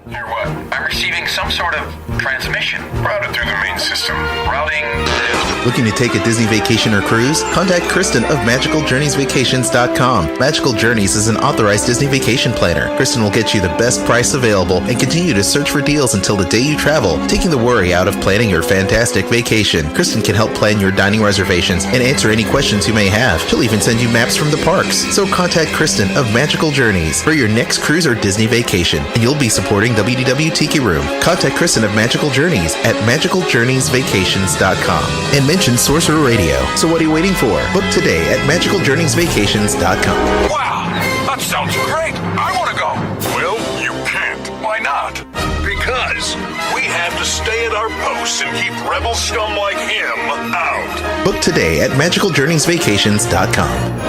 Hear what? I'm receiving some sort of transmission. Routed through the main system. Routing to... Looking to take a Disney vacation or cruise? Contact Kristen of MagicalJourneysVacations.com. Magical Journeys is an authorized Disney vacation planner. Kristen will get you the best price available and continue to search for deals until the day you travel, taking the worry out of planning your fantastic vacation. Kristen can help plan your dining reservations and answer any questions you may have. She'll even send you maps from the parks. So contact Kristen of Magical Journeys for your next cruise or Disney vacation, and you'll be supporting WDW Tiki Room. Contact Kristen of Magical Journeys at MagicalJourneysVacations.com and mention Sorcerer Radio. So what are you waiting for? Book today at MagicalJourneysVacations.com. Wow, that sounds great. I want to go. Well, you can't. Why not? Because we have to stay at our posts and keep rebel scum like him out. Book today at MagicalJourneysVacations.com.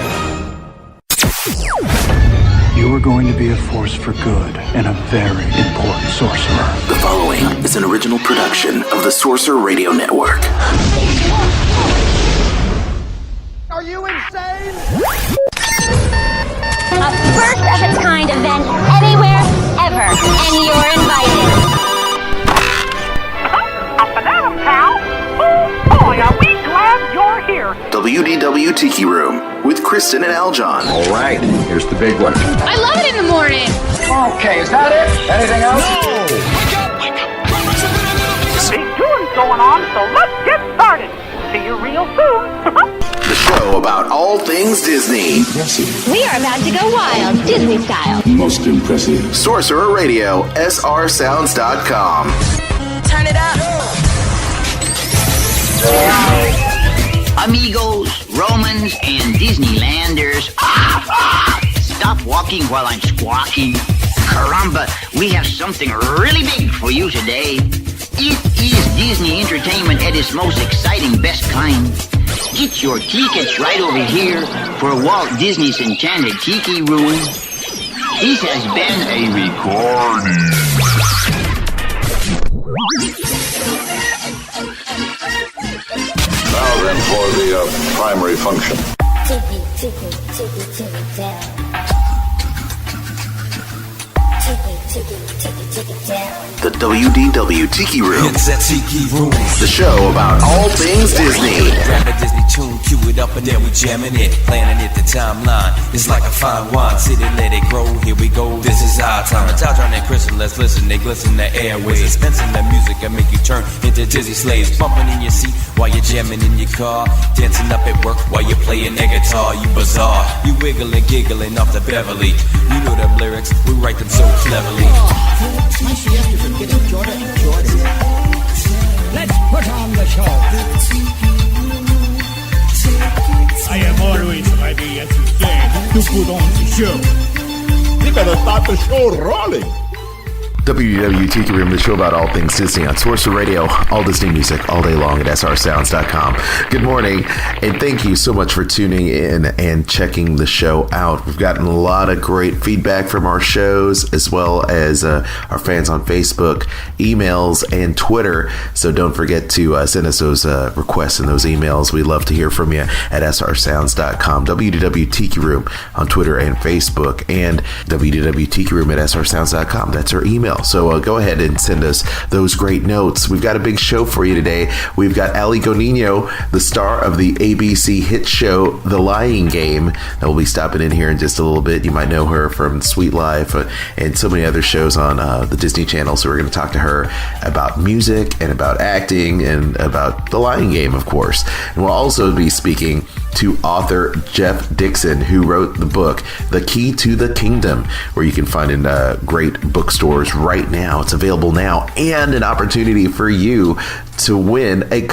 You are going to be a force for good and a very important sorcerer. The following is an original production of the Sorcerer Radio Network. Are you insane? A first of its kind event anywhere, ever, and you're invited. Up and at 'em, pal. Oh boy, are we glad you're here. WDW Tiki Room with Kristen and Aljon. All right, here's the big one. I love it in the morning. Okay, is that it? Anything else? No! Big doings going on, so let's get started. See you real soon. The show about all things Disney. We are about to go wild, Disney style. Most impressive. Sorcerer Radio, srsounds.com. Turn it up. Amigos, Romans, and Disneylanders. Stop walking while I'm squawking. Caramba, we have something really big for you today. It is Disney entertainment at its most exciting, best kind. Get your tickets right over here for Walt Disney's Enchanted Tiki Room. This has been a recording. Now then for the primary function. Tiki, tiki, tiki, tiki down. Tiki, tiki, tiki, tiki down. The WDW Tiki Room. It's a Tiki Room. The show about all things Disney. Grab a Disney tune, cue it up, and then we jamming it. Planning it, the timeline is like a fine wine. Sit and let it grow, here we go, this is our time. It's Aljon and Kristen, let's listen, they glisten the airways. Dispensing the music and make you turn into dizzy slaves. Bumping in your seat while you're jamming in your car. Dancing up at work while you're playing the guitar. You bizarre, you wiggling, giggling off the Beverly. You know them lyrics, we write them so cleverly. Let's put on the show. I am always ready, as you say, to put on the show. You better start the show rolling. WDW Tiki Room, the show about all things Disney on Sorcerer Radio, all Disney music, all day long at srsounds.com. Good morning, and thank you so much for tuning in and checking the show out. We've gotten a lot of great feedback from our shows, as well as our fans on Facebook, emails, and Twitter. So don't forget to send us those requests and those emails. We'd love to hear from you at srsounds.com. WDW Tiki Room on Twitter and Facebook, and WDW Tiki Room at srsounds.com. That's our email. So go ahead and send us those great notes. We've got a big show for you today. We've got Allie Gonino, the star of the ABC hit show The Lying Game, that will be stopping in here in just a little bit. You might know her from Sweet Life and so many other shows on the Disney Channel. So we're going to talk to her about music and about acting and about The Lying Game, of course. And we'll also be speaking to author Jeff Dixon, who wrote the book The Key to the Kingdom, where you can find in great bookstores right now. It's available now, and an opportunity for you to win a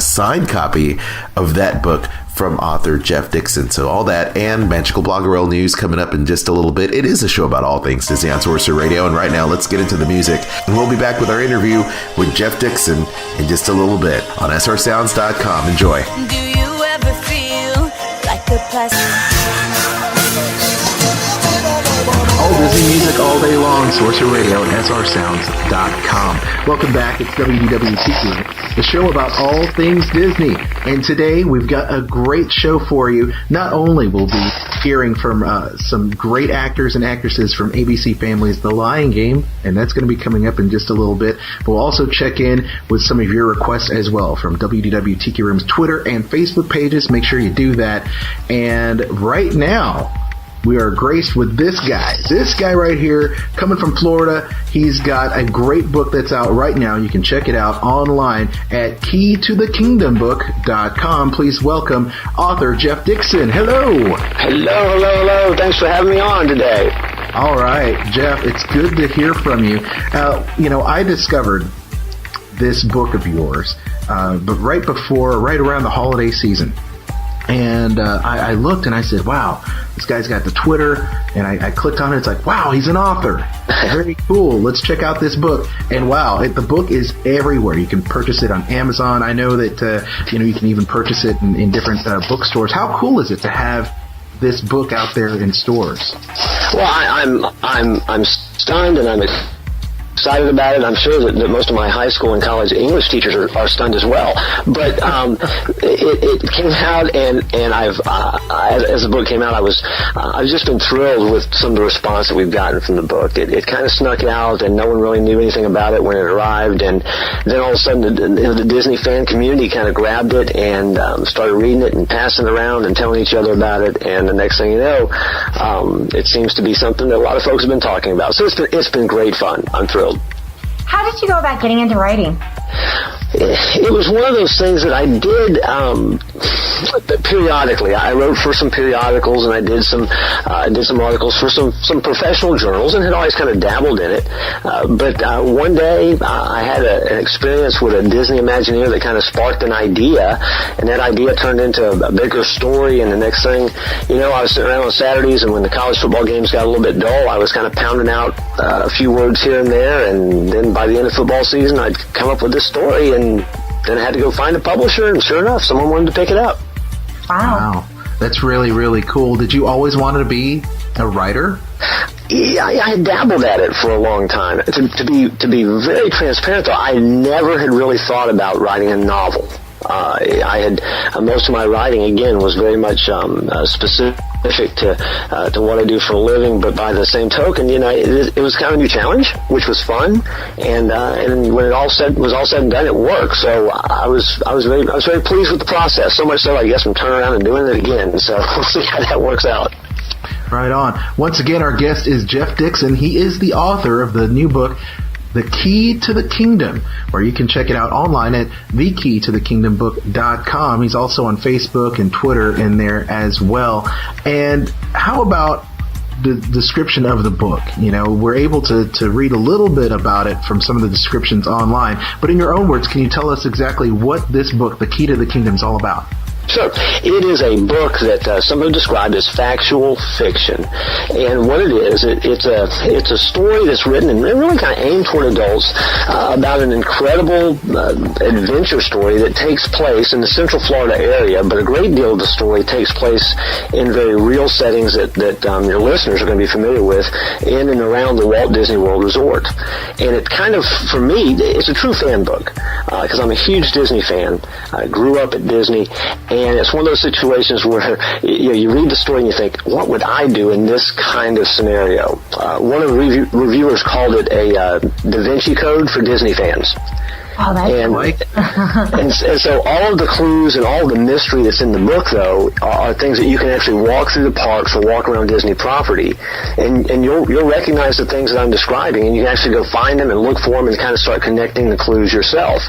signed copy of that book from author Jeff Dixon. So all that and Magical Bloggerel news coming up in just a little bit. It is a show about all things Disney on Sorcerer Radio, and right now let's get into the music. And we'll be back with our interview with Jeff Dixon in just a little bit on srsounds.com. Enjoy. Do you ever feel like a plastic? All Disney music all day long. Sorcerer Radio at srsounds.com. Welcome back. It's WDW Tiki, the show about all things Disney. And today we've got a great show for you. Not only will we be hearing from some great actors and actresses from ABC Family's The Lion Game, and that's going to be coming up in just a little bit. We'll also check in with some of your requests as well from WDW Tiki Room's Twitter and Facebook pages. Make sure you do that. And right now, we are graced with this guy. This guy right here, coming from Florida. He's got a great book that's out right now. You can check it out online at keytothe-kingdombook.com. Please welcome author Jeff Dixon. Hello. Hello. Thanks for having me on today. All right, Jeff, it's good to hear from you. I discovered this book of yours, but right around the holiday season. And I looked and I said, wow, this guy's got the Twitter, and I clicked on it. It's like, wow, he's an author. Very cool. Let's check out this book. And wow, the book is everywhere. You can purchase it on Amazon. I know that you can even purchase it in different bookstores. How cool is it to have this book out there in stores? Well, I'm stunned, and I'm excited about it. I'm sure that most of my high school and college English teachers are stunned as well. But it came out, and as the book came out, I've just been thrilled with some of the response that we've gotten from the book. It kind of snuck out, and no one really knew anything about it when it arrived. And then all of a sudden, the Disney fan community kind of grabbed it and started reading it and passing it around and telling each other about it. And the next thing you know, it seems to be something that a lot of folks have been talking about. So it's been great fun. I'm thrilled. How did you go about getting into writing? It was one of those things that I did periodically. I wrote for some periodicals, and I did some articles for some professional journals, and had always kind of dabbled in it. But one day I had an experience with a Disney Imagineer that kind of sparked an idea, and that idea turned into a bigger story. And the next thing, I was sitting around on Saturdays, and when the college football games got a little bit dull, I was kind of pounding out a few words here and there, and then by the end of football season, I'd come up with this story, and then I had to go find a publisher, and sure enough, someone wanted to pick it up. Wow. That's really, really cool. Did you always want to be a writer? Yeah, I had dabbled at it for a long time. To be very transparent, though, I never had really thought about writing a novel. I had most of my writing, again, was very much specific to what I do for a living, but by the same token, it was kind of a new challenge, which was fun, and when it was all said and done, it worked. So I was very pleased with the process. So much so, I guess I'm turning around and doing it again. So we'll see how that works out. Right on. Once again, our guest is Jeff Dixon. He is the author of the new book, The Key to the Kingdom, where you can check it out online at thekeytothe-kingdombook.com. He's also on Facebook and Twitter in there as well. And how about the description of the book? We're able to read a little bit about it from some of the descriptions online, but in your own words, can you tell us exactly what this book, The Key to the Kingdom, is all about? Sure. It is a book that some have described as factual fiction. And what it is, it's a story that's written and really kind of aimed toward adults about an incredible adventure story that takes place in the Central Florida area, but a great deal of the story takes place in very real settings that your listeners are going to be familiar with in and around the Walt Disney World Resort. And it kind of, for me, it's a true fan book because I'm a huge Disney fan. I grew up at Disney. And it's one of those situations where you read the story and you think, what would I do in this kind of scenario? One of the reviewers called it a Da Vinci Code for Disney fans. Oh, that's and so all of the clues and all of the mystery that's in the book, though, are things that you can actually walk through the parks or walk around Disney property, and you'll recognize the things that I'm describing, and you can actually go find them and look for them and kind of start connecting the clues yourself.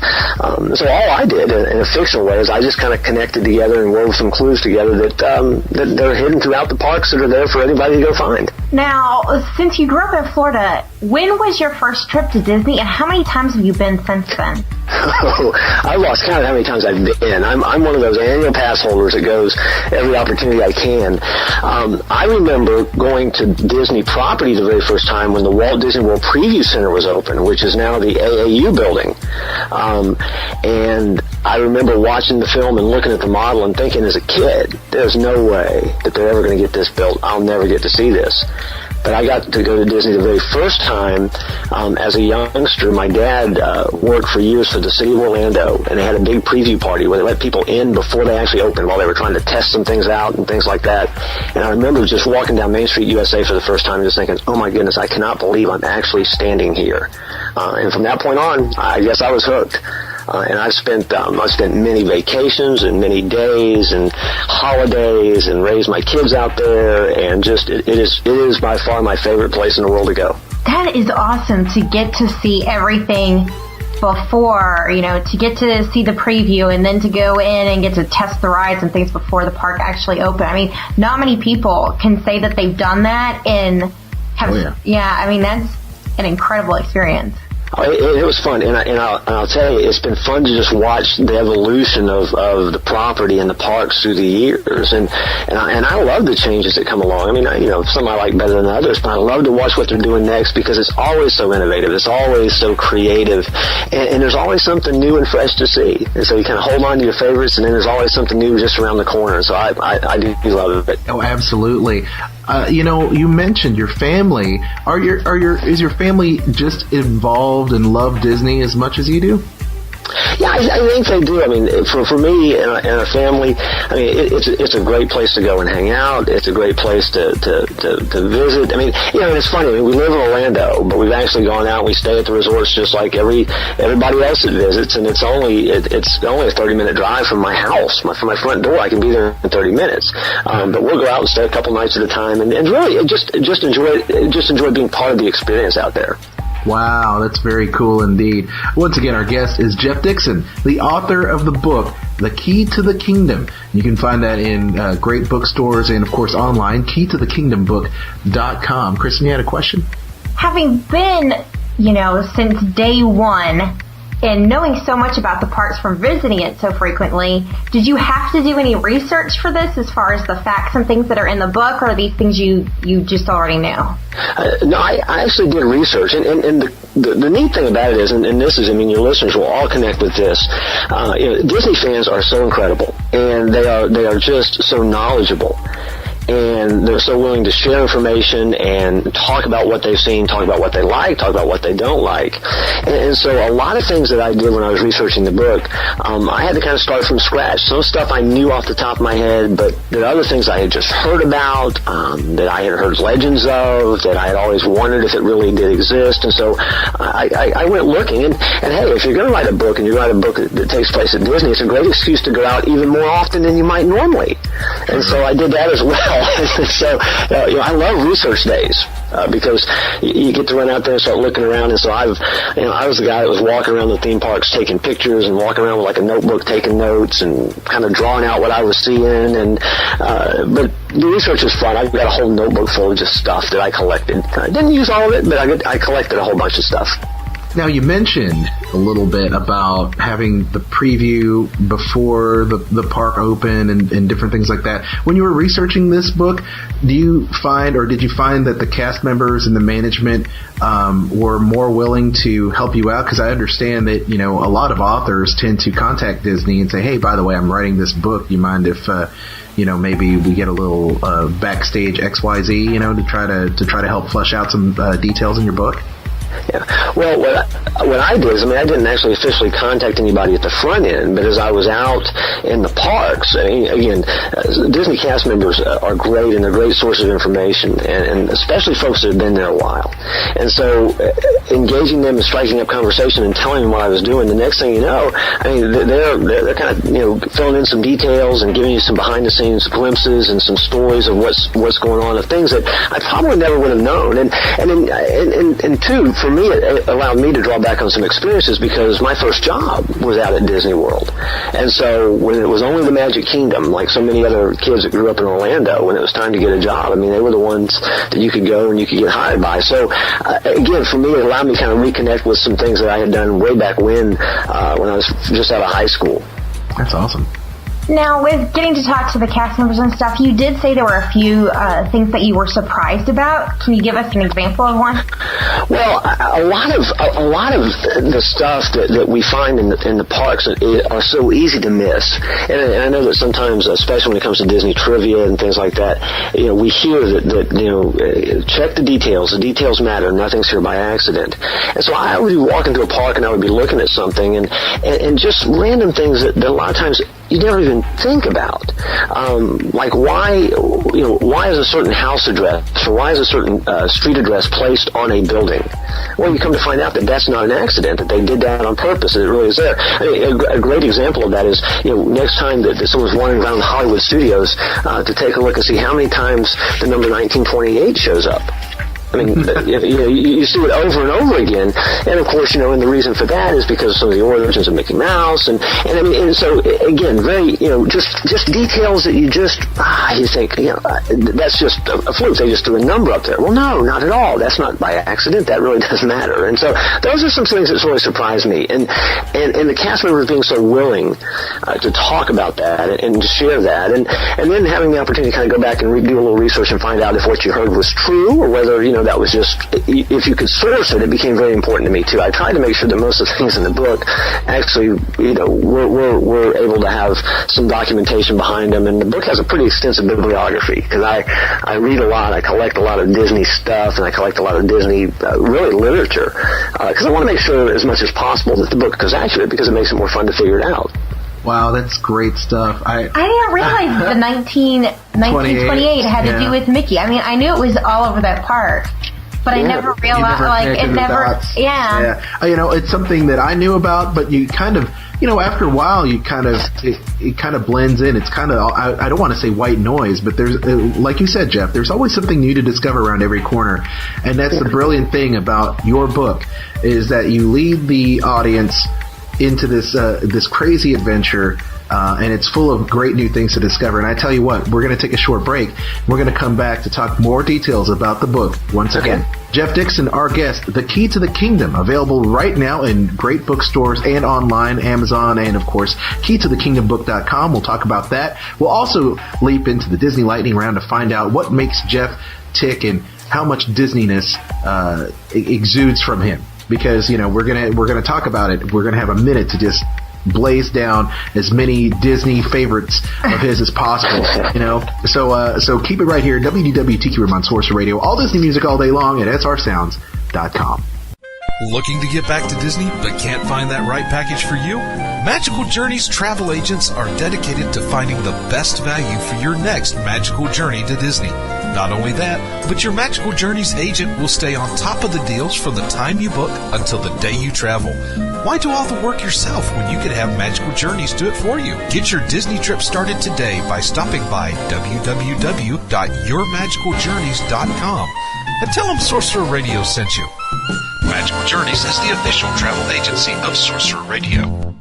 So all I did in a fictional way is I just kind of connected together and wove some clues together that are hidden throughout the parks that are there for anybody to go find. Now, since you grew up in Florida, when was your first trip to Disney, and how many times have you been since then? Oh, I lost count of how many times I've been. I'm one of those annual pass holders that goes every opportunity I can. I remember going to Disney property the very first time when the Walt Disney World Preview Center was open, which is now the AAU building. And I remember watching the film and looking at the model and thinking as a kid, there's no way that they're ever going to get this built. I'll never get to see this. but I got to go to Disney the very first time as a youngster. My dad worked for years for the city of Orlando, and they had a big preview party where they let people in before they actually opened, while they were trying to test some things out and things like that. And I remember just walking down Main Street USA for the first time and just thinking, oh my goodness, I cannot believe I'm actually standing here. And from that point on, I guess I was hooked. And I've spent many vacations and many days and holidays and raised my kids out there, and just it is by far my favorite place in the world to go. That is awesome to get to see everything before, to get to see the preview and then to go in and get to test the rides and things before the park actually open. I mean, not many people can say that they've done that and have. I mean, that's an incredible experience. It was fun, and I'll tell you, it's been fun to just watch the evolution of the property and the parks through the years, and I love the changes that come along. I mean, some I like better than others, but I love to watch what they're doing next because it's always so innovative, it's always so creative, and there's always something new and fresh to see. And so you kind of hold on to your favorites, and then there's always something new just around the corner. So I do love it. Oh, absolutely. You mentioned your family. Is your family just involved and love Disney as much as you do? Yeah, I think they do. I mean, for me and our family, I mean, it's a great place to go and hang out. It's a great place to visit. I mean, it's funny. I mean, we live in Orlando, but we've actually gone out and we stay at the resorts just like everybody else that visits, and it's only a 30-minute drive from my house, from my front door. I can be there in 30 minutes. But we'll go out and stay a couple nights at a time, and really just enjoy being part of the experience out there. Wow, that's very cool indeed. Once again, our guest is Jeff Dixon, the author of the book, The Key to the Kingdom. You can find that in great bookstores and, of course, online, keytothekingdombook.com. Kristen, you had a question? Having been, since day one, and knowing so much about the parks from visiting it so frequently, did you have to do any research for this as far as the facts and things that are in the book, or are these things you just already know? No, I actually did research, and the neat thing about it is, and this is, your listeners will all connect with this, Disney fans are so incredible, and they are just so knowledgeable. And they're so willing to share information and talk about what they've seen, talk about what they like, talk about what they don't like. And so a lot of things that I did when I was researching the book, I had to kind of start from scratch. Some stuff I knew off the top of my head, but there are other things I had just heard about, that I had heard legends of, that I had always wondered if it really did exist. And so I went looking. And hey, if you're going to write a book and you write a book that takes place at Disney, it's a great excuse to go out even more often than you might normally. And so I did that as well. So, I love research days because you get to run out there and start looking around. And so I was the guy that was walking around the theme parks taking pictures and walking around with like a notebook taking notes and kind of drawing out what I was seeing. And but the research was fun. I've got a whole notebook full of just stuff that I collected. I didn't use all of it, but I collected a whole bunch of stuff. Now, you mentioned a little bit about having the preview before the park open and different things like that. When you were researching this book, did you find that the cast members and the management were more willing to help you out? Because I understand that, a lot of authors tend to contact Disney and say, hey, by the way, I'm writing this book. Do you mind if maybe we get a little backstage XYZ, to try to help flesh out some details in your book? Yeah. Well, what I did is, I didn't actually officially contact anybody at the front end, but as I was out in the parks, again, Disney cast members are great, and they're great sources of information, and especially folks that have been there a while. And so engaging them and striking up conversation and telling them what I was doing, the next thing you know, they're kind of, filling in some details and giving you some behind-the-scenes glimpses and some stories of what's going on, of things that I probably never would have known. And two, for me, it allowed me to draw back on some experiences because my first job was out at Disney World. And so when it was only the Magic Kingdom, like so many other kids that grew up in Orlando, when it was time to get a job, they were the ones that you could go and you could get hired by. So, again, for me, it allowed me to kind of reconnect with some things that I had done way back when I was just out of high school. That's awesome. Now, with getting to talk to the cast members and stuff, you did say there were a few things that you were surprised about. Can you give us an example of one? Well, a lot of the stuff that we find in the parks are so easy to miss, and I know that sometimes, especially when it comes to Disney trivia and things like that, we hear that check the details. The details matter. Nothing's here by accident. And so I would be walking through a park and I would be looking at something and just random things that a lot of times you never even think about, like why is a certain house address or why is a certain street address placed on a building? Well, you come to find out that that's not an accident, that they did that on purpose, and it really is there. I mean, a great example of that is, next time that someone's wandering around the Hollywood studios to take a look and see how many times the number 1928 shows up. I mean, you see it over and over again, and of course, and the reason for that is because of some of the origins of Mickey Mouse, and I mean, and so again, very, just details that you just you think, that's just a fluke. They just threw a number up there. Well, no, not at all. That's not by accident. That really does matter. And so those are some things that's really surprised me, and the cast members being so willing to talk about that and to share that, and then having the opportunity to kind of go back and do a little research and find out if what you heard was true or whether that was just, if you could source it became very important to me too. I tried to make sure that most of the things in the book actually, we're able to have some documentation behind them, and the book has a pretty extensive bibliography because I read a lot, I collect a lot of Disney stuff, and I collect a lot of Disney really literature because I want to make sure as much as possible that the book goes accurate because it makes it more fun to figure it out. Wow, that's great stuff. I didn't realize the 1928 had to do with Mickey. I mean, I knew it was all over that park, but I never realized, it's something that I knew about, but you kind of, after a while, it kind of blends in. It's kind of, I don't want to say white noise, but there's, like you said, Jeff, there's always something new to discover around every corner. And that's the brilliant thing about your book, is that you lead the audience into this crazy adventure, and it's full of great new things to discover. And I tell you what, we're going to take a short break. We're going to come back to talk more details about the book once again. Jeff Dixon, our guest, The Key to the Kingdom, available right now in great bookstores and online, Amazon, and of course, keytothekingdombook.com. We'll talk about that. We'll also leap into the Disney Lightning Round to find out what makes Jeff tick and how much Disneyness exudes from him. Because, we're gonna talk about it. We're gonna have a minute to just blaze down as many Disney favorites of his as possible, So keep it right here. WDW Tiki Room on Sorcerer Radio. All Disney music all day long at srsounds.com. Looking to get back to Disney but can't find that right package for you? Magical Journeys travel agents are dedicated to finding the best value for your next magical journey to Disney. Not only that, but your Magical Journeys agent will stay on top of the deals from the time you book until the day you travel. Why do all the work yourself when you could have Magical Journeys do it for you? Get your Disney trip started today by stopping by www.yourmagicaljourneys.com and tell them Sorcerer Radio sent you. Magical Journeys is the official travel agency of Sorcerer Radio.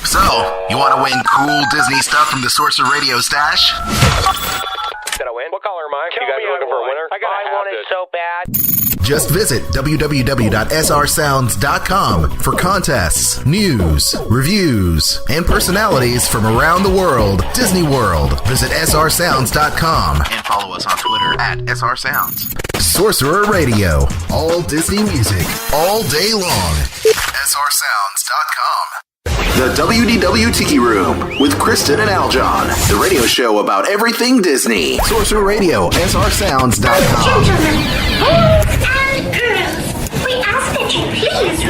So, you want to win cool Disney stuff from the Sorcerer Radio stash? Did I win? What color am I? You guys are looking for a winner? I want it so bad. Just visit www.srsounds.com for contests, news, reviews, and personalities from around the world. Disney World. Visit srsounds.com and follow us on Twitter at srsounds. Sorcerer Radio. All Disney music, all day long. srsounds.com. The WDW Tiki Room with Kristen and Aljon, the radio show about everything Disney. Sorcerer Radio, srsounds.com. Gentlemen, boys and girls, we ask that you please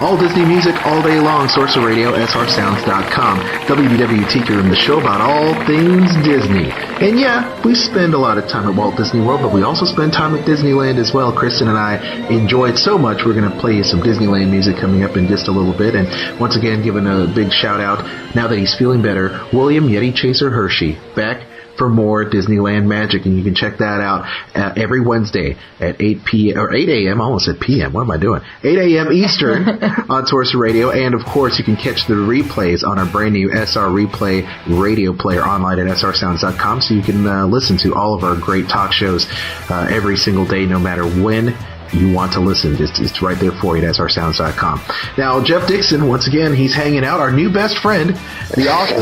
All Disney music all day long. Sorcerer Radio, srsounds.com. WDW Tiki Room, the show about all things Disney. And yeah, we spend a lot of time at Walt Disney World, but we also spend time at Disneyland as well. Kristen and I enjoyed so much. We're going to play you some Disneyland music coming up in just a little bit. And once again, giving a big shout out, now that he's feeling better, William Yeti Chaser Hershey, back for more Disneyland magic, and you can check that out every Wednesday at 8 p.m. or 8 a.m. I almost said p.m. What am I doing? 8 a.m. Eastern on Sorcerer Radio, and of course you can catch the replays on our brand new SR Replay radio player online at srsounds.com, so you can listen to all of our great talk shows every single day, no matter when you want to listen. It's right there for you at srsounds.com. Now, Jeff Dixon, once again, he's hanging out, our new best friend, the author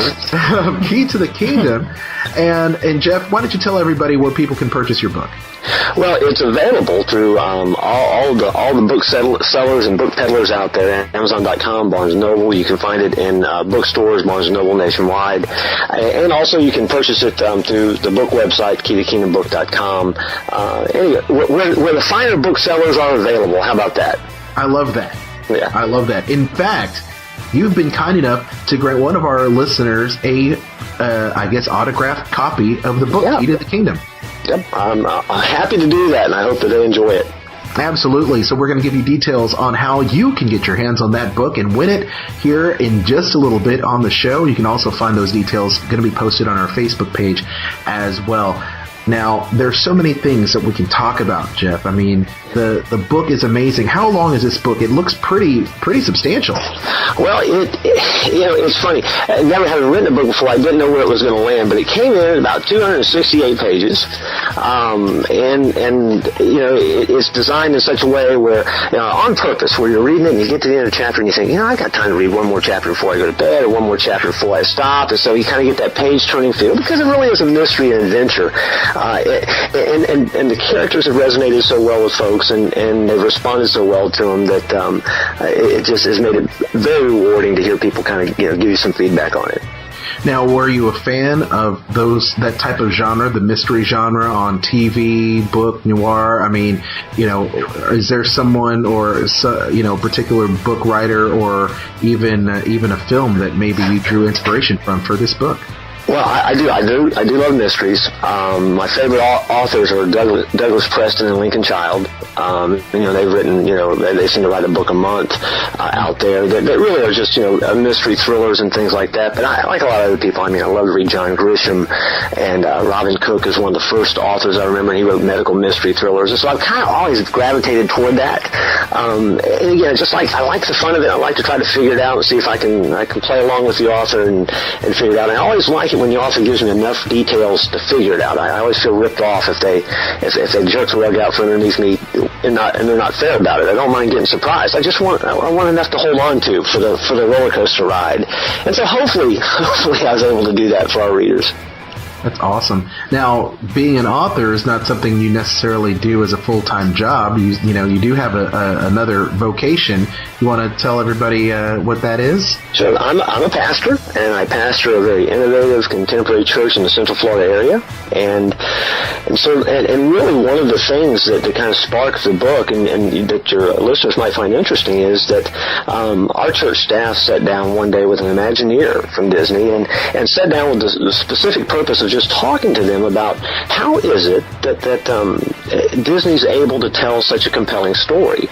of Key to the Kingdom. And Jeff, why don't you tell everybody where people can purchase your book? Well, it's available through all the book sellers and book peddlers out there. Amazon.com, Barnes & Noble. You can find it in bookstores, Barnes & Noble nationwide. And also you can purchase it through the book website, keytokingdombook.com. Anyway, where the finer booksellers are available. How about that? I love that. Yeah. I love that. In fact, you've been kind enough to grant one of our listeners a, autographed copy of the book, Key to the Kingdom. Yep, I'm happy to do that, and I hope that they enjoy it. Absolutely. So we're going to give you details on how you can get your hands on that book and win it here in just a little bit on the show. You can also find those details going to be posted on our Facebook page as well. Now, there's so many things that we can talk about, Jeff. I mean, the book is amazing. How long is this book? It looks pretty substantial. Well, it's funny. Never having written a book before, I didn't know where it was going to land, but it came in at about 268 pages. It's designed in such a way where, on purpose, where you're reading it and you get to the end of the chapter and you think, I got time to read one more chapter before I go to bed, or one more chapter before I stop. And so you kind of get that page-turning feel, because it really is a mystery and adventure. And the characters have resonated so well with folks, and they've responded so well to them that it just has made it very rewarding to hear people kind of give you some feedback on it. Now, were you a fan of that type of genre, the mystery genre on TV, book, noir? I mean, is there someone or particular book writer or even a film that maybe you drew inspiration from for this book? Well, I do love mysteries. My favorite authors are Douglas Preston and Lincoln Child. They've written, they seem to write a book a month out there that really are just, mystery thrillers and things like that. But I like a lot of other people. I mean, I love to read John Grisham, and Robin Cook is one of the first authors I remember. He wrote medical mystery thrillers, and so I've kind of always gravitated toward that. And again, just like I like the fun of it. I like to try to figure it out and see if I can play along with the author and figure it out. And I always like it when the author gives me enough details to figure it out. I always feel ripped off if they jerk the rug out from underneath me and they're not fair about it. I don't mind getting surprised. I want enough to hold on to for the roller coaster ride. And so hopefully I was able to do that for our readers. That's awesome. Now, being an author is not something you necessarily do as a full-time job. You do have another vocation. You want to tell everybody what that is? So I'm a pastor, and I pastor a very innovative contemporary church in the Central Florida area. And really one of the things that kind of sparked the book and that your listeners might find interesting is that our church staff sat down one day with an Imagineer from Disney and sat down with the specific purpose of just talking to them about how is it that Disney's able to tell such a compelling story.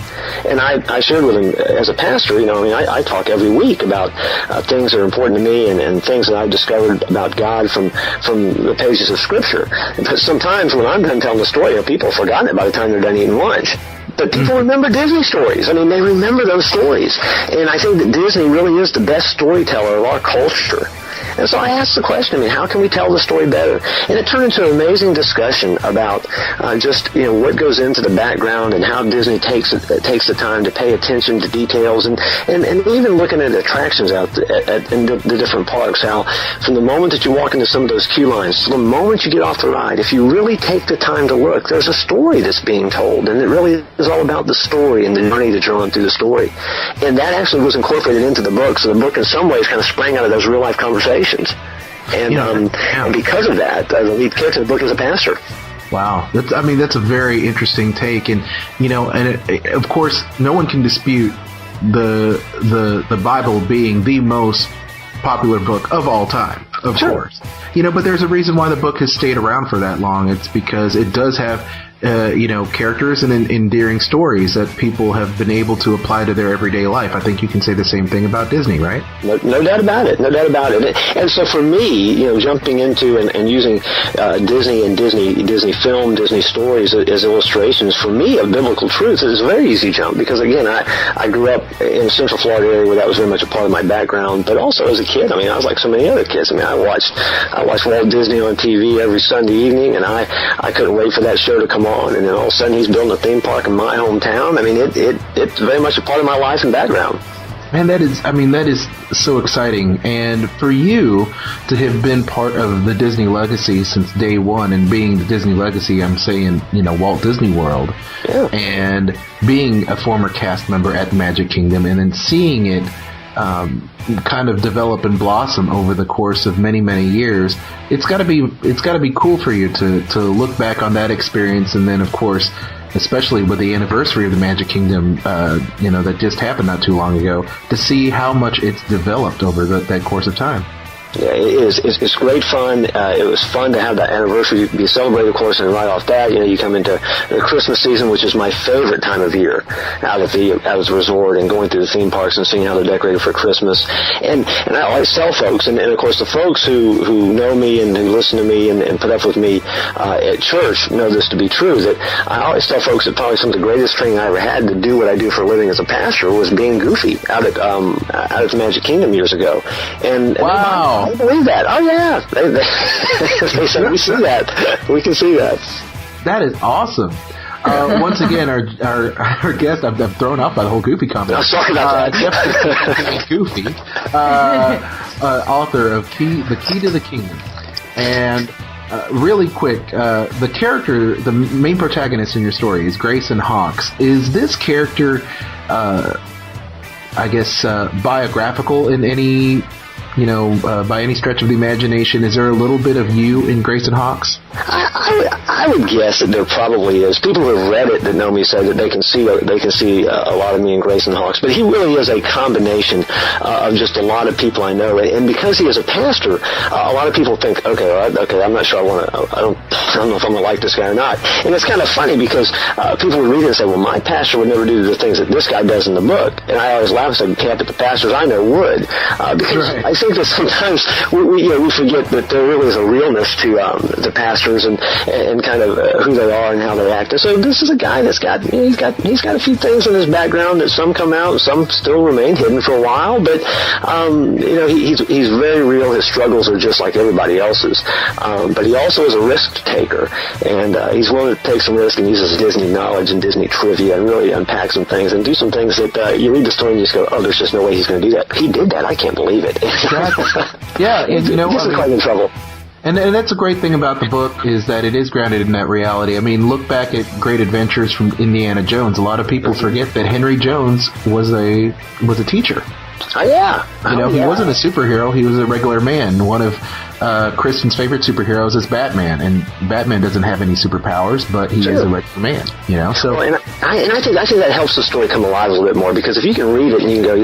And I shared with them as a pastor, I talk every week about things that are important to me and things that I've discovered about God from the pages of Scripture. But sometimes when I'm done telling the story, people have forgotten it by the time they're done eating lunch. But people remember Disney stories. I mean, they remember those stories. And I think that Disney really is the best storyteller of our culture. And so I asked the question, how can we tell the story better? And it turned into an amazing discussion about what goes into the background and how Disney takes the time to pay attention to details and even looking at attractions in the different parks, how from the moment that you walk into some of those queue lines to the moment you get off the ride, if you really take the time to look, there's a story that's being told, and it really is all about the story and the journey that you're on through the story. And that actually was incorporated into the book, so the book in some ways kind of sprang out of those real-life conversations. And because of that, the lead character of the book is a pastor. Wow, that's a very interesting take, and of course, no one can dispute the Bible being the most popular book of all time, of course. But there's a reason why the book has stayed around for that long. It's because it does have characters and endearing stories that people have been able to apply to their everyday life. I think you can say the same thing about Disney, right? No doubt about it. No doubt about it. And so for me, jumping into and using Disney and Disney film, Disney stories as illustrations, for me, of biblical truth is a very easy jump because, again, I grew up in the Central Florida area where that was very much a part of my background. But also as a kid, I was like so many other kids. I watched Walt Disney on TV every Sunday evening, and I couldn't wait for that show to come on. on, and then all of a sudden he's building a theme park in my hometown. I mean, it's very much a part of my life and background. Man, that is so exciting. And for you to have been part of the Disney legacy since day one, and being the Disney legacy, I'm saying, Walt Disney World, and being a former cast member at Magic Kingdom, and then seeing it kind of develop and blossom over the course of many, many years, it's got to be cool for you to look back on that experience, and then of course, especially with the anniversary of the Magic Kingdom, that just happened not too long ago, to see how much it's developed over that course of time. Yeah, it is. It's great fun. It was fun to have that anniversary be celebrated, of course, and right off that, you come into the Christmas season, which is my favorite time of year out of the resort, and going through the theme parks and seeing how they're decorated for Christmas. And I always tell folks, and of course the folks who know me and who listen to me and put up with me at church know this to be true, that I always tell folks that probably some of the greatest training I ever had to do what I do for a living as a pastor was being goofy out at the Magic Kingdom years ago. And wow. I believe that. Oh, yeah. They said, we see that. We can see that. That is awesome. Once again, our guest, I'm thrown off by the whole Goofy comment. Oh, sorry about that. Jeff Goofy, author of The Key to the Kingdom. And really quick, the character, the main protagonist in your story is Grayson Hawkes. Is this character, biographical in any... by any stretch of the imagination? Is there a little bit of you in Grayson Hawkes? I would guess that there probably is. People who have read it that know me say that they can see a lot of me in Grayson Hawkes. But he really is a combination of just a lot of people I know. And because he is a pastor, a lot of people think, okay, I'm not sure I don't know if I'm going to like this guy or not. And it's kind of funny because people would read it and say, well, my pastor would never do the things that this guy does in the book. And I always laugh and say, yeah, but the pastors I know would. Because I think that sometimes we forget that there really is a realness to the pastors and kind of who they are and how they act. And so this is a guy that's got he's got a few things in his background that some come out and some still remain hidden for a while. But he's very real. His struggles are just like everybody else's. But he also is a risk taker, and he's willing to take some risk and uses Disney knowledge and Disney trivia and really unpack some things and do some things that you read the story and you just go, oh, there's just no way he's going to do that. He did that. I can't believe it. Exactly. Yeah, and he's quite in trouble. And that's a great thing about the book, is that it is grounded in that reality. I mean, look back at Great Adventures from Indiana Jones. A lot of people forget that Henry Jones was a teacher. Oh, yeah. He wasn't a superhero. He was a regular man. One of Kristen's favorite superheroes is Batman, and Batman doesn't have any superpowers, but he is a regular man. So. Well, and I think that helps the story come alive a little bit more, because if you can read it and you can go,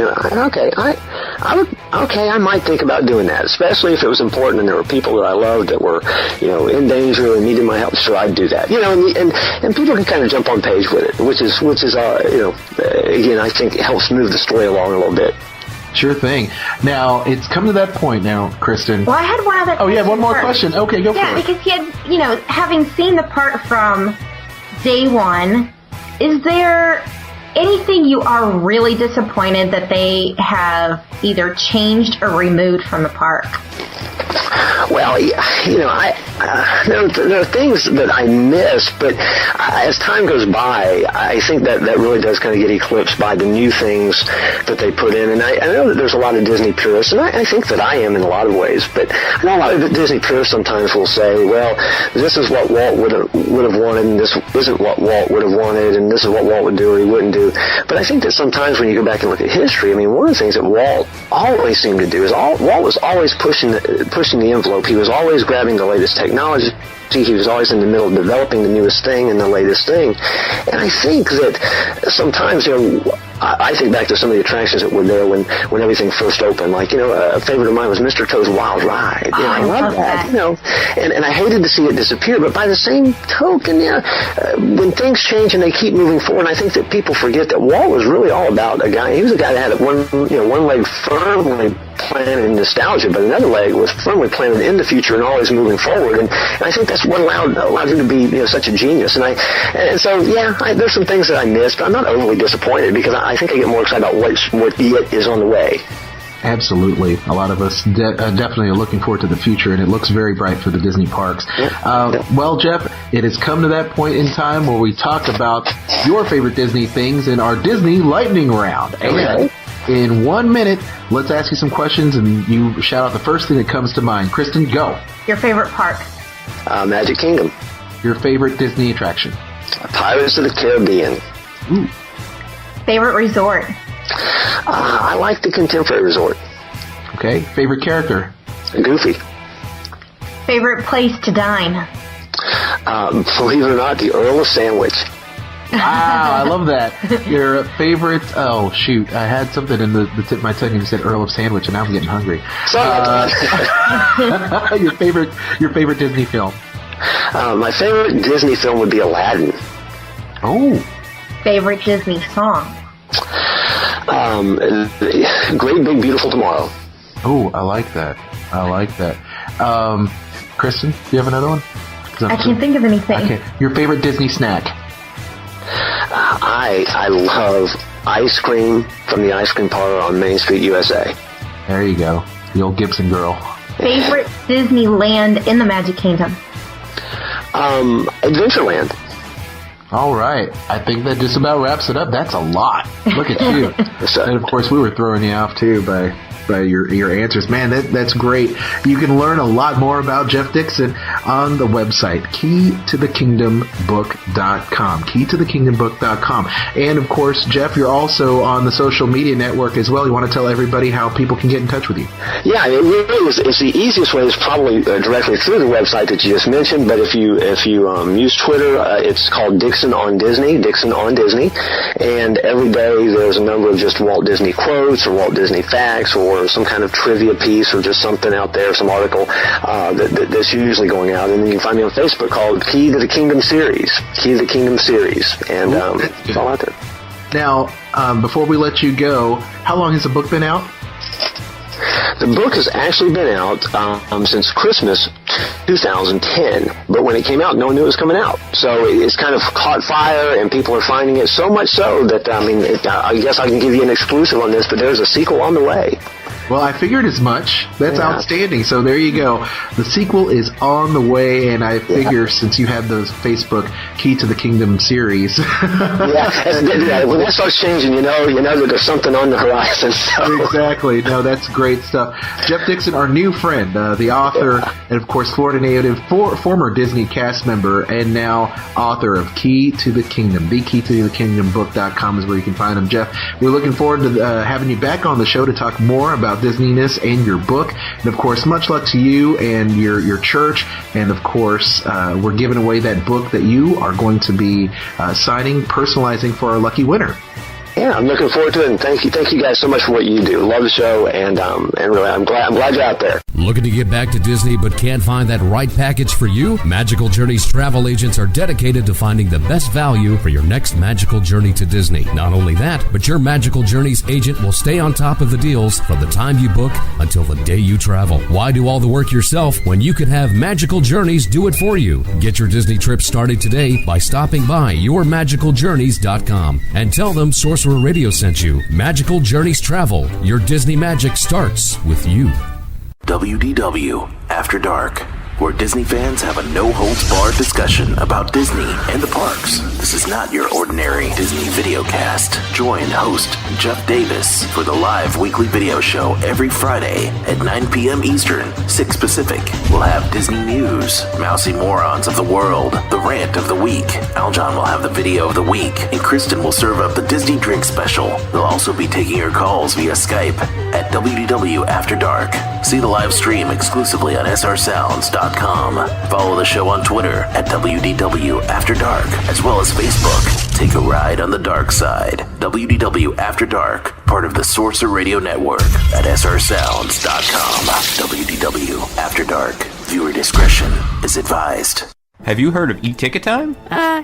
I might think about doing that, especially if it was important and there were people that I loved that were, in danger and needed my help. Sure, I'd do that. And people can kind of jump on page with it, which is again, I think it helps move the story along a little bit. Sure thing. Now, it's come to that point now, Kristen. Well, I had one other question. Oh, yeah, one more question. Okay, go for it. Yeah, because he had, having seen the part from day one, is there anything you are really disappointed that they have either changed or removed from the park? Well, there are things that I miss, but as time goes by, I think that really does kind of get eclipsed by the new things that they put in. And I know that there's a lot of Disney purists, and I think that I am in a lot of ways, but I know a lot of Disney purists sometimes will say, well, this is what Walt would have wanted, and this isn't what Walt would have wanted, and this is what Walt would do or he wouldn't do. But I think that sometimes when you go back and look at history, I mean, one of the things that Walt always seemed to do is Walt was always pushing the envelope. He was always grabbing the latest technology. He was always in the middle of developing the newest thing and the latest thing. And I think that sometimes, I think back to some of the attractions that were there when everything first opened. Like, a favorite of mine was Mr. Toad's Wild Ride. I love that. And I hated to see it disappear. But by the same token, when things change and they keep moving forward, I think that people forget that Walt was really all about a guy. He was a guy that had one leg firmly planted in nostalgia, but another leg was firmly planted in the future and always moving forward. And I think that's what allowed him to be such a genius. And so there's some things that I missed, but I'm not overly disappointed because I think I get more excited about what yet is on the way. Absolutely. A lot of us definitely are looking forward to the future, and it looks very bright for the Disney parks. Well, Jeff, it has come to that point in time where we talk about your favorite Disney things in our Disney Lightning Round. And in 1 minute, let's ask you some questions, and you shout out the first thing that comes to mind. Kristen, go. Your favorite park? Magic Kingdom. Your favorite Disney attraction? Pirates of the Caribbean. Ooh. Favorite resort? I like the Contemporary Resort. Okay. Favorite character? Goofy. Favorite place to dine? Believe it or not, the Earl of Sandwich. Wow, I love that. Your favorite... Oh, shoot. I had something in the tip of my tongue and you said Earl of Sandwich, and now I'm getting hungry. Your favorite Disney film? My favorite Disney film would be Aladdin. Oh. Favorite Disney song? Great Big Beautiful Tomorrow. Oh, I like that. Kristen, do you have another one? I can't think of anything. Okay. Your favorite Disney snack? I love ice cream from the ice cream parlor on Main Street, USA. There you go. The old Gibson girl. Favorite Disneyland in the Magic Kingdom? Adventureland. All right. I think that just about wraps it up. That's a lot. Look at you. And of course, we were throwing you off too by your answers. Man, that's great. You can learn a lot more about Jeff Dixon on the website, keytothekingdombook.com. Keytothekingdombook.com. And of course, Jeff, you're also on the social media network as well. You want to tell everybody how people can get in touch with you? Yeah, it really is. It's the easiest way is probably directly through the website that you just mentioned. But if you use Twitter, it's called Dixon on Disney. And every day there's a number of just Walt Disney quotes or Walt Disney facts or some kind of trivia piece or just something out there, some article that's usually going out. And then you can find me on Facebook called Key to the Kingdom Series. And it's all out there. Now, before we let you go, how long has the book been out? The book has actually been out since Christmas 2010, but when it came out, no one knew it was coming out. So it's kind of caught fire, and people are finding it so much so that, I guess I can give you an exclusive on this, but there's a sequel on the way. Well, I figured as much. That's outstanding. So there you go. The sequel is on the way, and I figure since you had those Facebook Key to the Kingdom series. When that starts changing, you know that there's something on the horizon. So. Exactly. No, that's great stuff. Jeff Dixon, our new friend, the author, and of course Florida native, former Disney cast member, and now author of Key to the Kingdom. The keytothekingdombook.com is where you can find him. Jeff, we're looking forward to having you back on the show to talk more about Disneyness and your book. And of course, much luck to you and your church. And of course, we're giving away that book that you are going to be signing, personalizing for our lucky winner. Yeah, I'm looking forward to it, and thank you guys so much for what you do. Love the show, and really, I'm glad you're out there. Looking to get back to Disney but can't find that right package for you? Magical Journeys travel agents are dedicated to finding the best value for your next magical journey to Disney. Not only that, but your Magical Journeys agent will stay on top of the deals from the time you book until the day you travel. Why do all the work yourself when you can have Magical Journeys do it for you? Get your Disney trip started today by stopping by yourmagicaljourneys.com and tell them Sorcerer Radio sent you. Magical Journeys Travel. Your Disney magic starts with you. WDW After Dark, where Disney fans have a no-holds-barred discussion about Disney and the parks. This is not your ordinary Disney videocast. Join host Jeff Davis for the live weekly video show every Friday at 9 p.m. Eastern, 6 Pacific. We'll have Disney news, Mousy Morons of the World, the Rant of the Week. Aljon will have the Video of the Week, and Kristen will serve up the Disney Drink Special. They'll also be taking your calls via Skype at WDW After Dark. See the live stream exclusively on srsounds.com. Follow the show on Twitter at WDW After Dark, as well as Facebook. Take a ride on the dark side. WDW After Dark, part of the Sorcerer Radio Network at srsounds.com. WDW After Dark. Viewer discretion is advised. Have you heard of E-Ticket Time?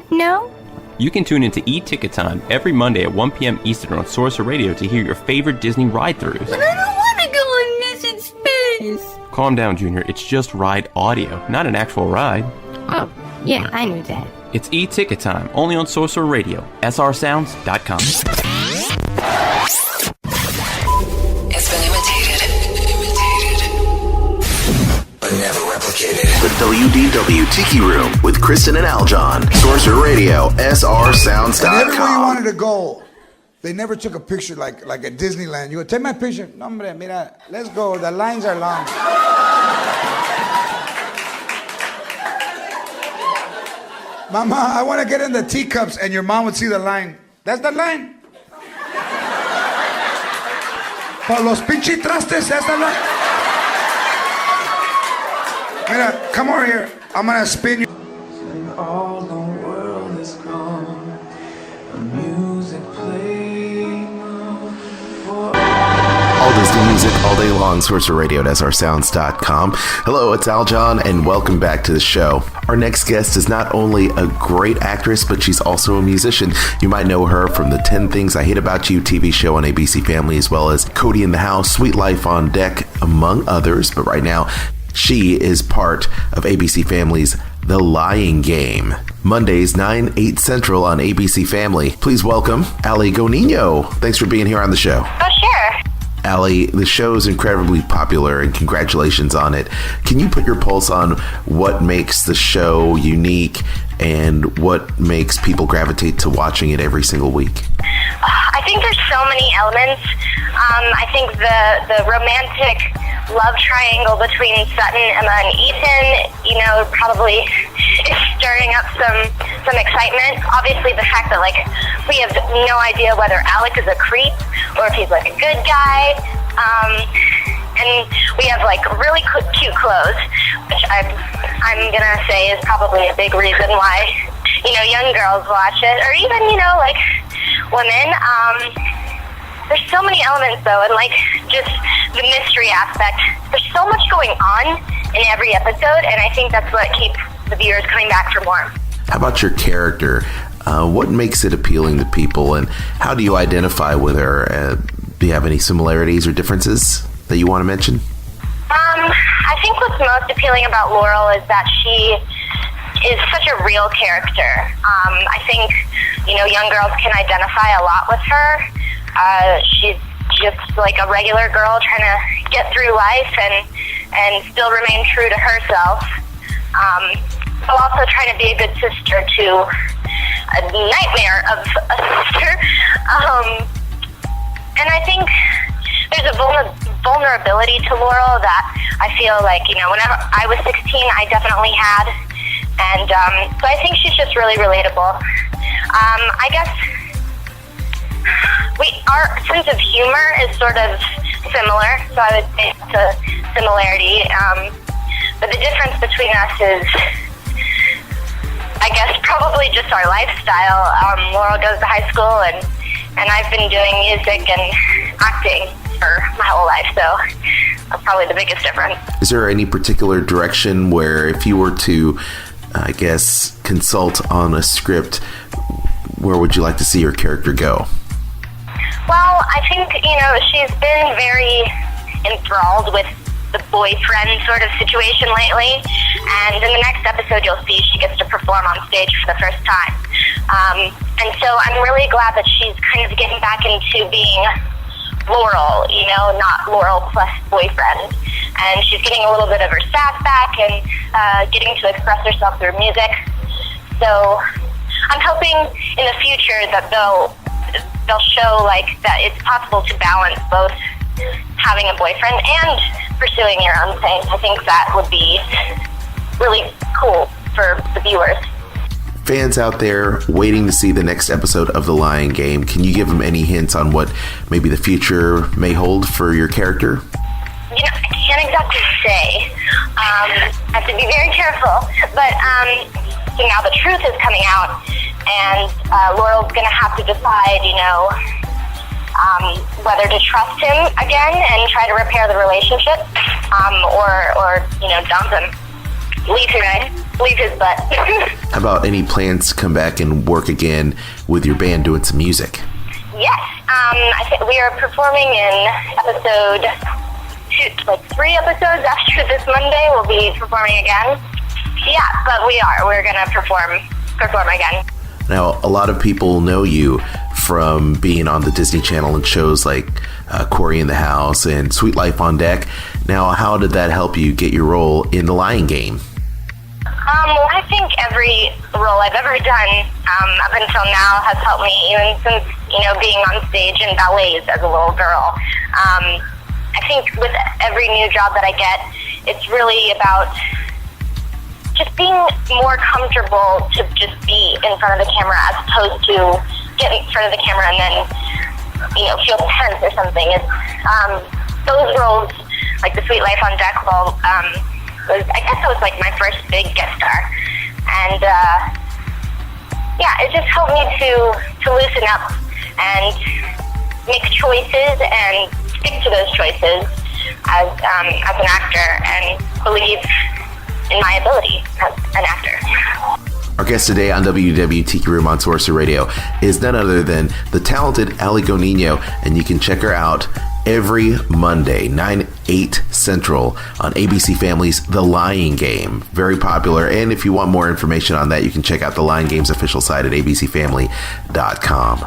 No. You can tune into E-Ticket Time every Monday at 1 p.m. Eastern on Sorcerer Radio to hear your favorite Disney ride-throughs. But I don't want to go in Mission Space. Calm down, Junior. It's just ride audio, not an actual ride. Oh, yeah, I knew that. It's E-Ticket Time, only on Sorcerer Radio, srsounds.com. It's been imitated. WDW Tiki Room with Kristen and Aljon. Sorcerer Radio, SRSounds.com. And everywhere you wanted to go, they never took a picture like at Disneyland. You go, take my picture. No, hombre, mira, let's go. The lines are long. Mama, I want to get in the teacups, and your mom would see the line. That's the line. For los pinche trastes, that's the line. Mira, come over here. I'm going to spin you. All the world is gone. The music playing All Disney music all day long. Sorcerer Radio at SRSounds.com. Hello, it's Aljon, and welcome back to the show. Our next guest is not only a great actress, but she's also a musician. You might know her from the 10 Things I Hate About You TV show on ABC Family, as well as Cody in the House, Sweet Life on Deck, among others. But right now, she is part of ABC Family's The Lying Game. Mondays, 9, 8 Central on ABC Family. Please welcome Allie Gonino. Thanks for being here on the show. Oh, sure. Allie, the show is incredibly popular, and congratulations on it. Can you put your pulse on what makes the show unique and what makes people gravitate to watching it every single week? I think there's so many elements. I think the romantic love triangle between Sutton, Emma, and Ethan, probably is stirring up some excitement. Obviously, the fact that, we have no idea whether Alec is a creep or if he's, a good guy. And we have, really cute clothes, which I'm going to say is probably a big reason why, young girls watch it, or even, women. There's so many elements, though, and, just the mystery aspect. There's so much going on in every episode, and I think that's what keeps the viewers coming back for more. How about your character? What makes it appealing to people, and how do you identify with her? Do you have any similarities or differences that you want to mention? I think what's most appealing about Laurel is that she is such a real character. I think, young girls can identify a lot with her. She's just like a regular girl trying to get through life and still remain true to herself. But also trying to be a good sister to a nightmare of a sister. And I think there's a vulnerability to Laurel that I feel whenever I was 16, I definitely had. And so I think she's just really relatable. I guess our sense of humor is sort of similar, so I would say it's a similarity. But the difference between us is, I guess, probably just our lifestyle. Laurel goes to high school, and I've been doing music and acting for my whole life, so that's probably the biggest difference. Is there any particular direction where if you were to, consult on a script, where would you like to see your character go? Well, I think, she's been very enthralled with the boyfriend sort of situation lately, and in the next episode you'll see she gets to perform on stage for the first time. And so I'm really glad that she's kind of getting back into being Laurel, not Laurel plus boyfriend. And she's getting a little bit of her sass back and getting to express herself through music. So I'm hoping in the future that they'll show that it's possible to balance both having a boyfriend and pursuing your own thing. I think that would be really cool for the viewers. Fans out there waiting to see the next episode of The Lying Game, can you give them any hints on what maybe the future may hold for your character? I can't exactly say. I have to be very careful. But so now the truth is coming out, and Laurel's going to have to decide, whether to trust him again and try to repair the relationship, or dump him, leave his butt. How about any plans to come back and work again with your band doing some music? Yes, I think we are performing in episode 3 episodes after this Monday. We'll be performing again. Yeah, but we're gonna perform again. Now, a lot of people know you from being on the Disney Channel and shows like Cory in the House and Sweet Life on Deck. Now, how did that help you get your role in The Lying Game? Well, I think every role I've ever done up until now has helped me, even since, being on stage in ballets as a little girl. I think with every new job that I get, it's really about just being more comfortable to just be in front of the camera as opposed to get in front of the camera and then, feel tense or something. It's, those roles, like The Sweet Life on Deck role, I guess it was like my first big guest star. And, it just helped me to loosen up and make choices and stick to those choices as an actor and believe in my ability as an actor. Our guest today on WDW Tiki Room on Sorcerer Radio is none other than the talented Allie Gonino, and you can check her out every Monday, 9/8 Central on ABC Family's The Lying Game. Very popular, and if you want more information on that, you can check out The Lying Game's official site at abcfamily.com.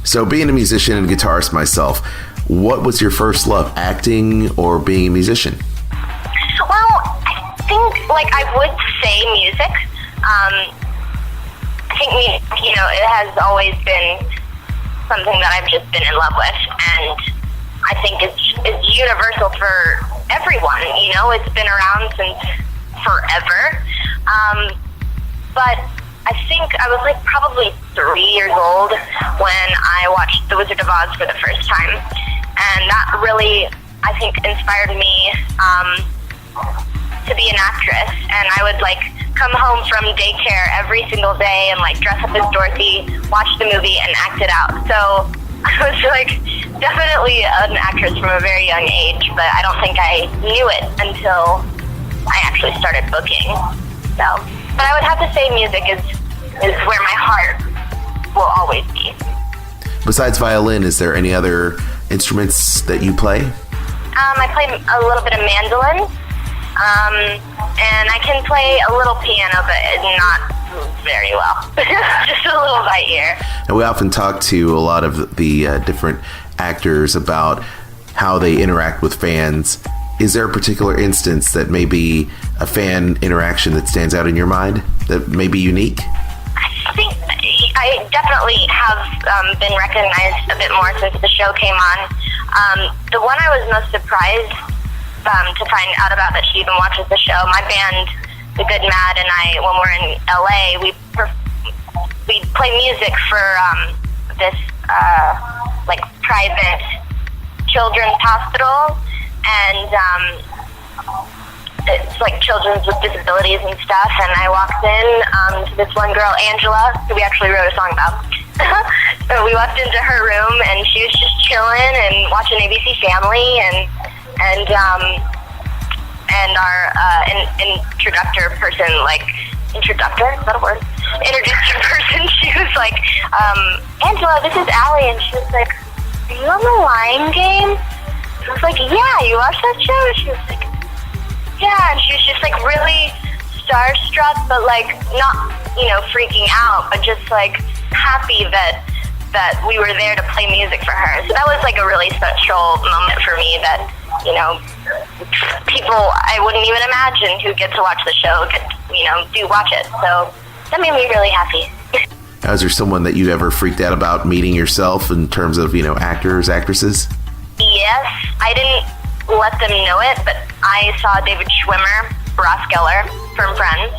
So being a musician and guitarist myself, what was your first love, acting or being a musician? Well, I think, I would say music. I think, it has always been something that I've just been in love with, and I think it's universal for everyone. It's been around since forever. But I think I was probably 3 years old when I watched The Wizard of Oz for the first time, and that really, I think, inspired me to be an actress. And I would come home from daycare every single day and dress up as Dorothy, watch the movie, and act it out. So I was definitely an actress from a very young age, but I don't think I knew it until I actually started booking. So, but I would have to say music is where my heart will always be. Besides violin, is there any other instruments that you play? I play a little bit of mandolin. And I can play a little piano, but not very well. Just a little by ear. And we often talk to a lot of the different actors about how they interact with fans. Is there a particular instance that may be a fan interaction that stands out in your mind that may be unique? I think I definitely have been recognized a bit more since the show came on. The one I was most surprised to find out about that she even watches the show. My band, The Good Mad, and I, when we're in LA, we play music for this private children's hospital, and it's children's with disabilities and stuff. And I walked in to this one girl, Angela, who we actually wrote a song about. So we walked into her room, and she was just chilling and watching ABC Family, and our introductor person, introductor, is that a word? Introduction person, she was Angela, this is Allie, and she was are you on The Lying Game? I was yeah, you watched that show? And she was yeah, and she was just really starstruck, but not, freaking out, but just happy that we were there to play music for her. So that was a really special moment for me that, people I wouldn't even imagine who get to watch the show do watch it. So that made me really happy. Is there someone that you've ever freaked out about meeting yourself in terms of, actors, actresses? Yes, I didn't let them know it, but I saw David Schwimmer, Ross Geller from Friends,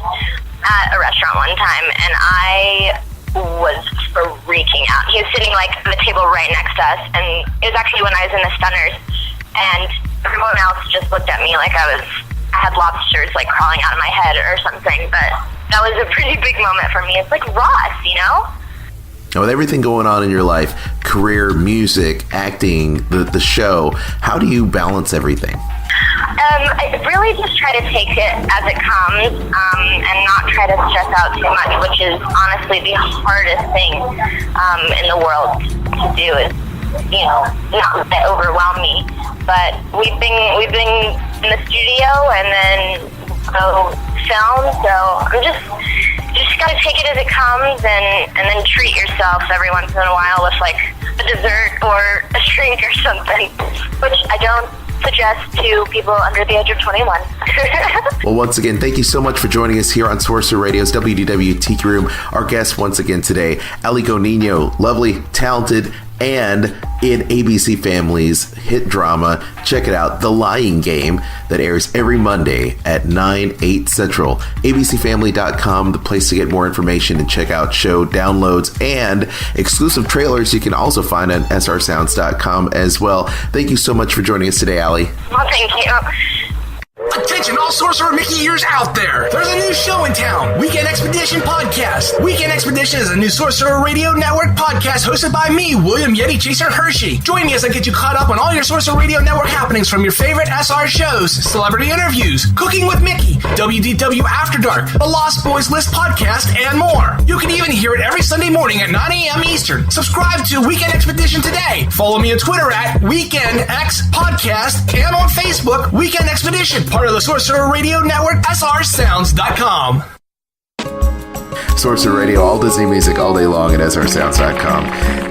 at a restaurant one time, and I was freaking out. He was sitting at the table right next to us, and it was actually when I was in the Stunners, and everyone else just looked at me like I had lobsters crawling out of my head or something. But that was a pretty big moment for me. It's Ross, With everything going on in your life, career, music, acting, the show, how do you balance everything? I really just try to take it as it comes, and not try to stress out too much, which is honestly the hardest thing in the world to do, is not let it overwhelm me. But we've been in the studio and then go film, so I'm just gotta take it as it comes, and then treat yourself every once in a while with a dessert or a drink or something, which I don't suggest to people under the age of 21. Well, once again, thank you so much for joining us here on Sorcerer Radio's WDW Tiki Room. Our guest once again today, Allie Gonino, lovely, talented, and in ABC Family's hit drama, check it out, The Lying Game, that airs every Monday at 9/8 Central. abcfamily.com, the place to get more information and check out show downloads and exclusive trailers you can also find on srsounds.com as well. Thank you so much for joining us today, Allie. Well, thank you. Attention all Sorcerer Mickey ears out there. There's a new show in town, Weekend Expedition Podcast. Weekend Expedition is a new Sorcerer Radio Network podcast hosted by me, William Yeti Chaser Hershey. Join me as I get you caught up on all your Sorcerer Radio Network happenings from your favorite SR shows, celebrity interviews, Cooking with Mickey, WDW After Dark, the Lost Boys List podcast, and more. You can even hear it every Sunday morning at 9 a.m. Eastern. Subscribe to Weekend Expedition today. Follow me on Twitter at WeekendX Podcast and on Facebook, Weekend Expedition, part of the Sorcerer Radio Network, srsounds.com. Sorcerer Radio, all Disney music all day long at srsounds.com.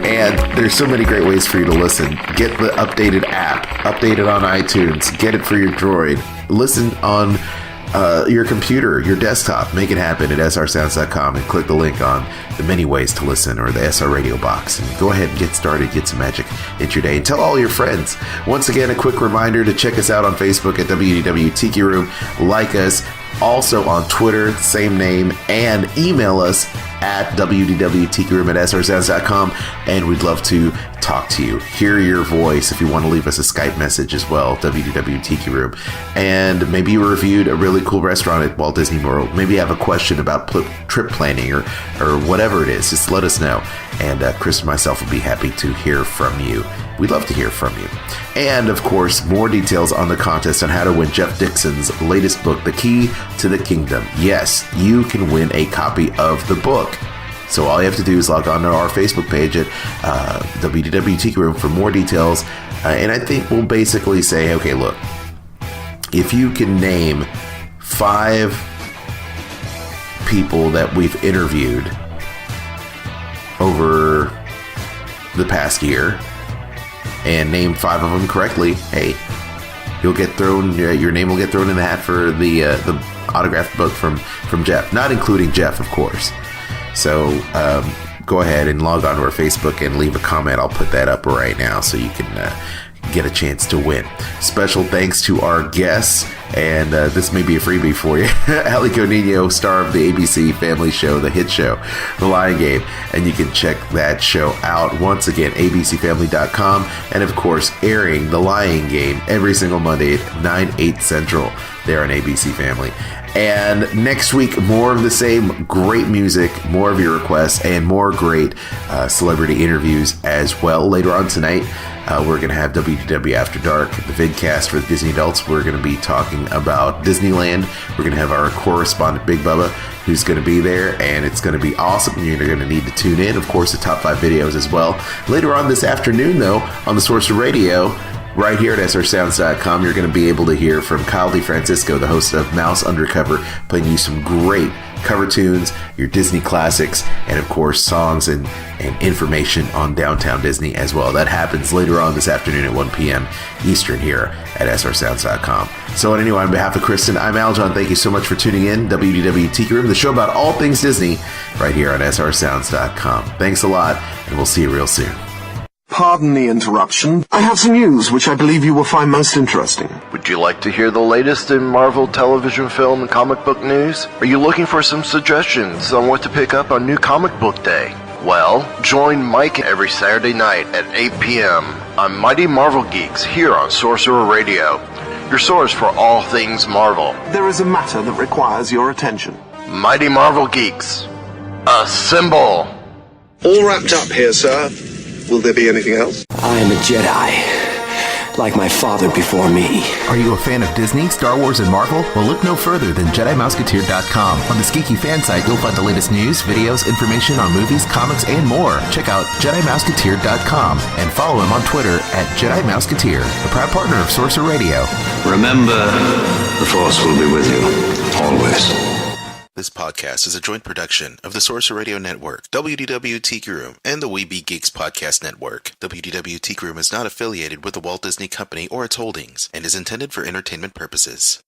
And there's so many great ways for you to listen. Get the updated app, update it on iTunes, get it for your Droid, listen on your computer, your desktop, make it happen at srsounds.com and click the link on the many ways to listen or the SR Radio box and go ahead and get started, get some magic into your day and tell all your friends. Once again, a quick reminder to check us out on Facebook at WDW Tiki Room, like us, also on Twitter, same name, and email us at wdwtkiroom@srsounds.com, and we'd love to talk to you, hear your voice. If you want to leave us a Skype message as well, WDW Tiki Room, and maybe you reviewed a really cool restaurant at Walt Disney World, maybe you have a question about trip planning or whatever it is, just let us know, and Chris and myself will be happy to hear from you. We'd love to hear from you. And, of course, more details on the contest on how to win Jeff Dixon's latest book, The Key to the Kingdom. Yes, you can win a copy of the book. So all you have to do is log on to our Facebook page at WDW Tiki Room for more details. And I think we'll basically say, okay, look, if you can name 5 people that we've interviewed over the past year, and name 5 of them correctly, hey, you'll get thrown. Your name will get thrown in the hat for the autographed book from Jeff, not including Jeff, of course. So go ahead and log on to our Facebook and leave a comment. I'll put that up right now so you can get a chance to win. Special thanks to our guests, and this may be a freebie for you. Allie Gonino, star of the ABC Family show, the hit show, The Lying Game, and you can check that show out once again, abcfamily.com, and of course, airing The Lying Game every single Monday at 9/8 Central there on ABC Family. And next week, more of the same great music, more of your requests, and more great celebrity interviews as well. Later on tonight, we're going to have WDW After Dark, the vidcast for the Disney adults. We're going to be talking about Disneyland. We're going to have our correspondent, Big Bubba, who's going to be there, and it's going to be awesome. You're going to need to tune in. Of course, the top 5 videos as well. Later on this afternoon, though, on the Sorcerer Radio, right here at srsounds.com, you're going to be able to hear from Kyle DeFrancisco, the host of Mouse Undercover, playing you some great cover tunes, your Disney classics, and of course songs and information on Downtown Disney as well. That happens later on this afternoon at 1 p.m. Eastern here at srsounds.com. So anyway, on behalf of Kristen, I'm Aljon. Thank you so much for tuning in. WDW Tiki Room, the show about all things Disney, right here on srsounds.com. Thanks a lot, and we'll see you real soon. Pardon the interruption. I have some news which I believe you will find most interesting. Would you like to hear the latest in Marvel television, film, and comic book news? Are you looking for some suggestions on what to pick up on New Comic Book Day? Well, join Mike every Saturday night at 8 p.m. on Mighty Marvel Geeks here on Sorcerer Radio, your source for all things Marvel. There is a matter that requires your attention. Mighty Marvel Geeks, assemble! All wrapped up here, sir. Will there be anything else? I am a Jedi, like my father before me. Are you a fan of Disney, Star Wars, and Marvel? Well, look no further than JediMouseketeer.com. On the Skeeky fan site, you'll find the latest news, videos, information on movies, comics, and more. Check out JediMouseketeer.com and follow him on Twitter at JediMouseketeer, a proud partner of Sorcerer Radio. Remember, the Force will be with you, always. This podcast is a joint production of the Sorcerer Radio Network, WDW Tiki Room, and the We Be Geeks Podcast Network. WDW Tiki Room is not affiliated with the Walt Disney Company or its holdings and is intended for entertainment purposes.